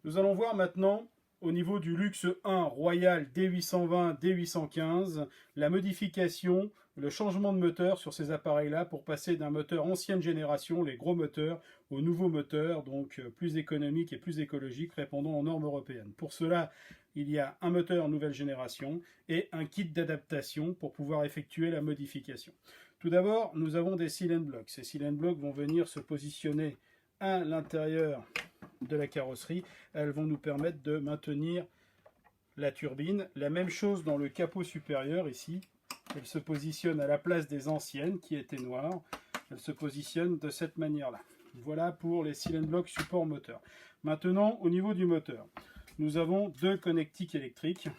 Nous allons voir maintenant au niveau du Luxe 1 Royal D820, D815, la modification, le changement de moteur sur ces appareils-là pour passer d'un moteur ancienne génération, les gros moteurs, aux nouveaux moteurs, donc plus économiques et plus écologiques, répondant aux normes européennes. Pour cela, il y a un moteur nouvelle génération et un kit d'adaptation pour pouvoir effectuer la modification. Tout d'abord, nous avons des cylinder blocks. Ces cylinder blocks vont venir se positionner à l'intérieur de la carrosserie. Elles vont nous permettre de maintenir la turbine. La même chose dans le capot supérieur ici. Elle se positionne à la place des anciennes qui étaient noires. Elle se positionne de cette manière-là. Voilà pour les cylinder blocks support moteur. Maintenant, au niveau du moteur, nous avons deux connectiques électriques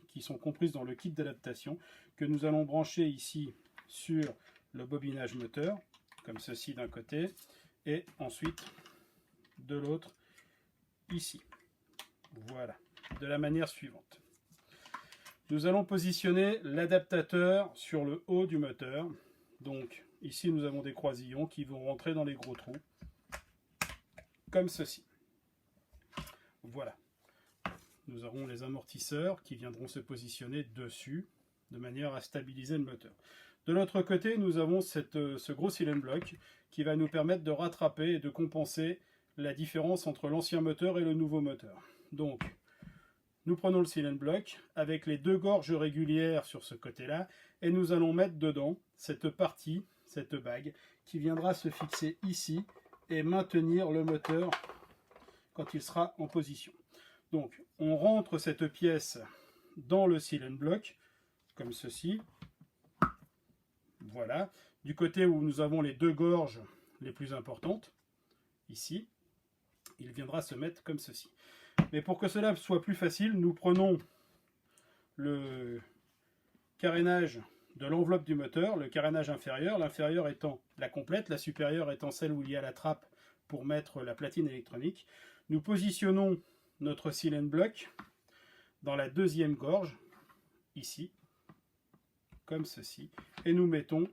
qui sont comprises dans le kit d'adaptation, que nous allons brancher ici sur le bobinage moteur, comme ceci d'un côté, et ensuite de l'autre ici. Voilà, de la manière suivante. Nous allons positionner l'adaptateur sur le haut du moteur. Donc ici nous avons des croisillons qui vont rentrer dans les gros trous, comme ceci. Voilà. Nous aurons les amortisseurs qui viendront se positionner dessus, de manière à stabiliser le moteur. De l'autre côté, nous avons ce gros cylinder block qui va nous permettre de rattraper et de compenser la différence entre l'ancien moteur et le nouveau moteur. Donc, nous prenons le cylinder block avec les deux gorges régulières sur ce côté-là et nous allons mettre dedans cette partie, cette bague, qui viendra se fixer ici et maintenir le moteur quand il sera en position. Donc, on rentre cette pièce dans le cylinder block, comme ceci. Voilà. Du côté où nous avons les deux gorges les plus importantes, ici, il viendra se mettre comme ceci. Mais pour que cela soit plus facile, nous prenons le carénage de l'enveloppe du moteur, le carénage inférieur, l'inférieur étant la complète, la supérieure étant celle où il y a la trappe pour mettre la platine électronique. Nous positionnons notre cylinder block dans la deuxième gorge, ici, comme ceci, et nous mettons,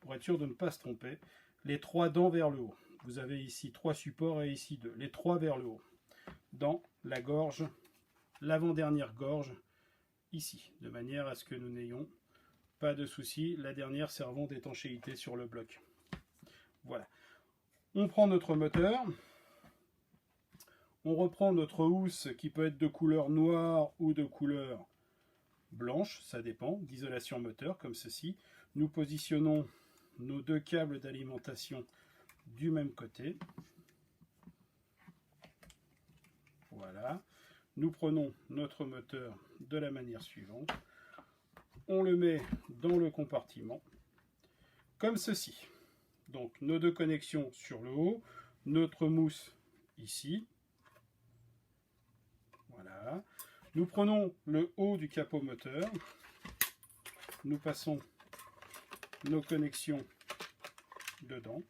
pour être sûr de ne pas se tromper, les trois dents vers le haut. Vous avez ici trois supports et ici deux, les trois vers le haut, dans la gorge, l'avant-dernière gorge, ici, de manière à ce que nous n'ayons pas de soucis, la dernière servant d'étanchéité sur le bloc. Voilà. On prend notre moteur, on reprend notre housse qui peut être de couleur noire ou de couleur blanche, ça dépend, d'isolation moteur, comme ceci. Nous positionnons nos deux câbles d'alimentation du même côté. Voilà. Nous prenons notre moteur de la manière suivante. On le met dans le compartiment, comme ceci. Donc nos deux connexions sur le haut, notre mousse ici. Voilà. Nous prenons le haut du capot moteur. Nous passons nos connexions dedans.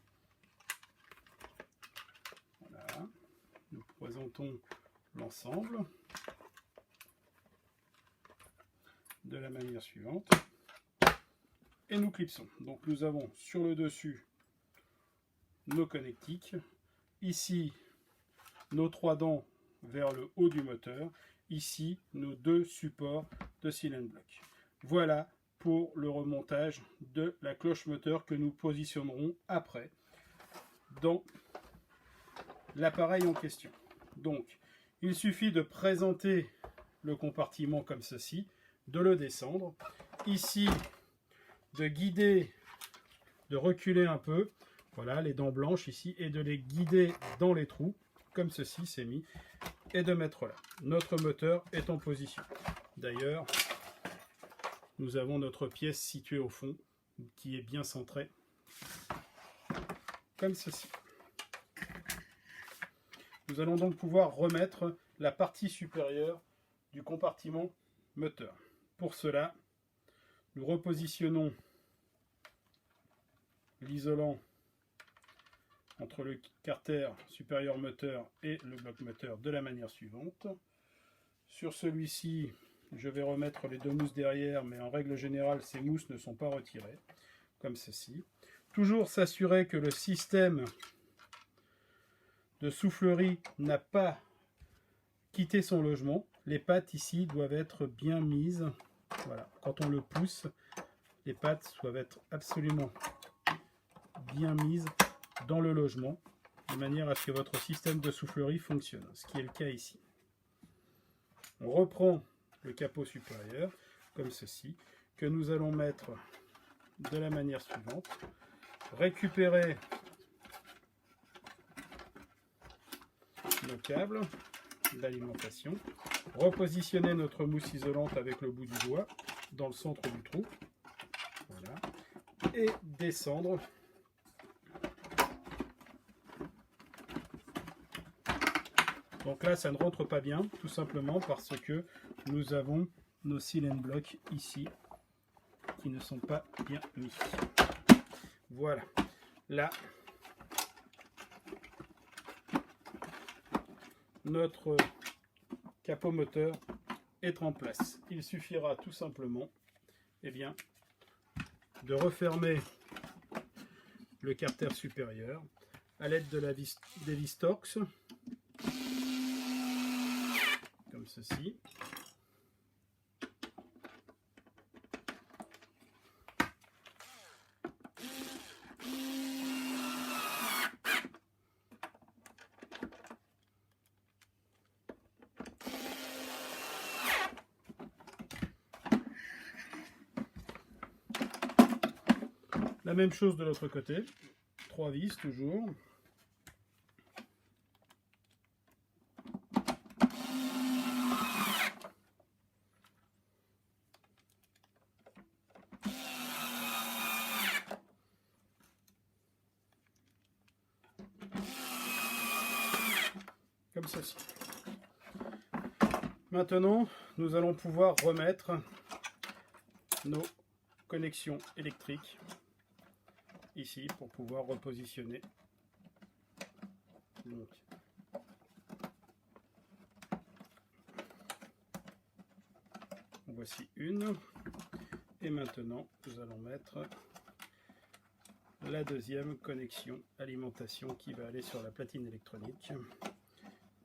Voilà. Nous présentons l'ensemble de la manière suivante. Et nous clipsons. Donc nous avons sur le dessus nos connectiques. Ici, nos trois dents vers le haut du moteur. Ici, nos deux supports de cylinder block. Voilà pour le remontage de la cloche moteur que nous positionnerons après dans l'appareil en question. Donc, il suffit de présenter le compartiment comme ceci, de le descendre. Ici, de guider, de reculer un peu, voilà les dents blanches ici, et de les guider dans les trous, comme ceci c'est mis, et de mettre là. Notre moteur est en position. D'ailleurs, nous avons notre pièce située au fond, qui est bien centrée, comme ceci. Nous allons donc pouvoir remettre la partie supérieure du compartiment moteur. Pour cela, nous repositionnons l'isolant entre le carter supérieur moteur et le bloc moteur de la manière suivante. Sur celui-ci, je vais remettre les deux mousses derrière, mais en règle générale, ces mousses ne sont pas retirées, comme ceci. Toujours s'assurer que le système de soufflerie n'a pas quitté son logement, les pattes ici doivent être bien mises. Voilà, quand on le pousse, les pattes doivent être absolument bien mises dans le logement, de manière à ce que votre système de soufflerie fonctionne, ce qui est le cas ici. On reprend le capot supérieur, comme ceci, que nous allons mettre de la manière suivante. Récupérer nos câbles d'alimentation, repositionner notre mousse isolante avec le bout du doigt dans le centre du trou, voilà, et descendre donc là ça ne rentre pas bien tout simplement parce que nous avons nos silent blocs ici qui ne sont pas bien mis. Voilà, là notre capot moteur est en place. Il suffira tout simplement de refermer le carter supérieur à l'aide de des vis Torx, comme ceci. La même chose de l'autre côté, 3 vis toujours. Comme ceci. Maintenant, nous allons pouvoir remettre nos connexions électriques ici pour pouvoir repositionner. Donc, voici une. Et maintenant, nous allons mettre la deuxième connexion alimentation qui va aller sur la platine électronique.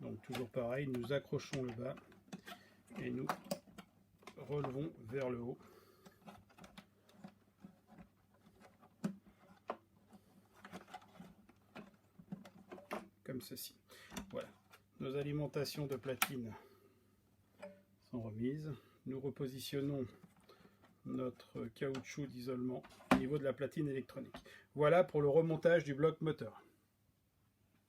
Donc toujours pareil, nous accrochons le bas et nous relevons vers le haut. Comme ceci. Voilà, nos alimentations de platine sont remises. Nous repositionnons notre caoutchouc d'isolement au niveau de la platine électronique. Voilà pour le remontage du bloc moteur.